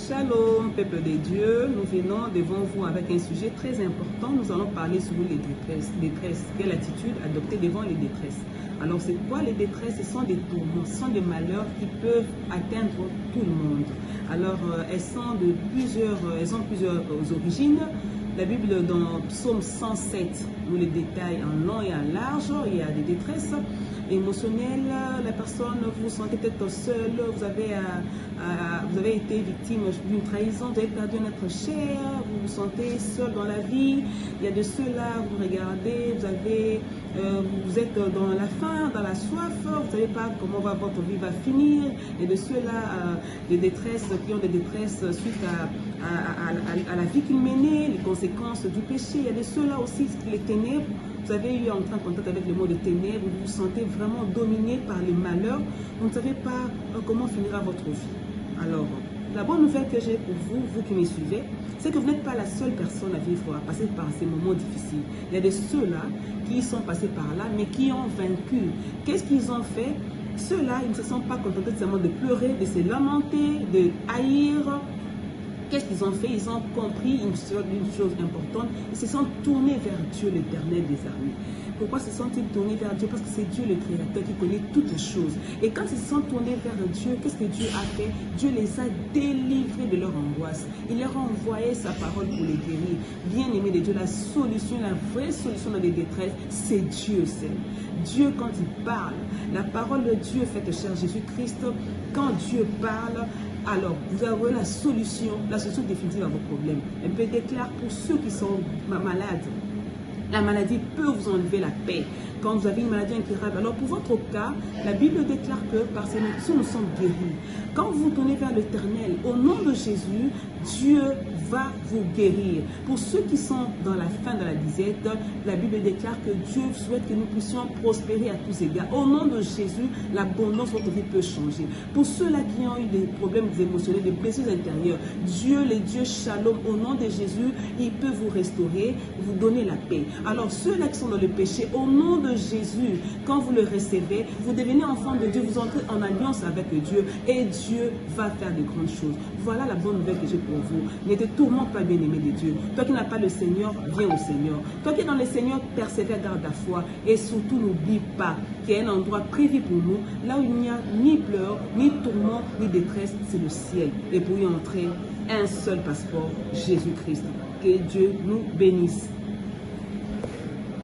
Shalom, peuple de Dieu, nous venons devant vous avec un sujet très important. Nous allons parler sur les détresses. Quelle attitude adopter devant les détresses? Alors, c'est quoi les détresses? Ce sont des tourments, ce sont des malheurs qui peuvent atteindre tout le monde. Alors, elles ont plusieurs origines. La Bible, dans Psaume 107, nous les détaille en long et en large. Il y a des détresses émotionnelles. La personne, vous vous sentez peut-être seul, vous avez été victime d'une trahison, vous avez perdu un être cher, vous vous sentez seul dans la vie. Il y a de ceux-là, vous regardez, vous êtes dans la faim, dans la soif, vous ne savez pas comment votre vie va finir. Il y a de ceux-là, des détresses qui ont des détresses suite à la vie qu'ils menaient, les conséquences du péché. Il y a de ceux-là aussi, les ténèbres. Vous avez eu en contact avec le mot de ténèbres, vous vous sentez vraiment dominé par les malheurs, vous ne savez pas comment finira votre vie. Alors, la bonne nouvelle que j'ai pour vous, vous qui me suivez, c'est que vous n'êtes pas la seule personne à vivre, à passer par ces moments difficiles. Il y a de ceux-là qui sont passés par là, mais qui ont vaincu. Qu'est-ce qu'ils ont fait? Ceux-là, ils ne se sont pas contentés seulement de pleurer, de se lamenter, de haïr. Qu'est-ce qu'ils ont fait? Ils ont compris une chose importante. Ils se sont tournés vers Dieu, l'Éternel des armées. Pourquoi se sont-ils tournés vers Dieu? Parce que c'est Dieu le Créateur qui connaît toutes les choses. Et quand ils se sont tournés vers Dieu, qu'est-ce que Dieu a fait? Dieu les a délivrés de leur angoisse. Il leur a envoyé sa parole pour les guérir. Bien-aimés de Dieu, la solution, la vraie solution dans les détresses, c'est Dieu seul. Dieu, quand il parle, la parole de Dieu faite chair Jésus-Christ, quand Dieu parle, alors vous avez la solution définitive à vos problèmes. Elle peut déclarer pour ceux qui sont malades. La maladie peut vous enlever la paix. Quand vous avez une maladie incurable, alors pour votre cas, la Bible déclare que par ces médecins, nous sommes guéris. Quand vous vous tournez vers l'Éternel, au nom de Jésus, Dieu va vous guérir. Pour ceux qui sont dans la fin de la disette, la Bible déclare que Dieu souhaite que nous puissions prospérer à tous égards. Au nom de Jésus, l'abondance de votre vie peut changer. Pour ceux-là qui ont eu des problèmes émotionnels, des blessures intérieures, Dieu, le Dieu Shalom, au nom de Jésus, il peut vous restaurer, vous donner la paix. Alors ceux-là qui sont dans le péché, au nom de Jésus, quand vous le recevez, vous devenez enfant de Dieu, vous entrez en alliance avec Dieu et Dieu va faire de grandes choses. Voilà la bonne nouvelle que j'ai pour vous. Ne te tourmente pas, bien-aimé de Dieu. Toi qui n'as pas le Seigneur, viens au Seigneur. Toi qui es dans le Seigneur, persévère, garde ta foi et surtout n'oublie pas qu'il y a un endroit prévu pour nous, là où il n'y a ni pleurs, ni tourments, ni détresse, c'est le ciel. Et pour y entrer, un seul passeport, Jésus-Christ. Que Dieu nous bénisse.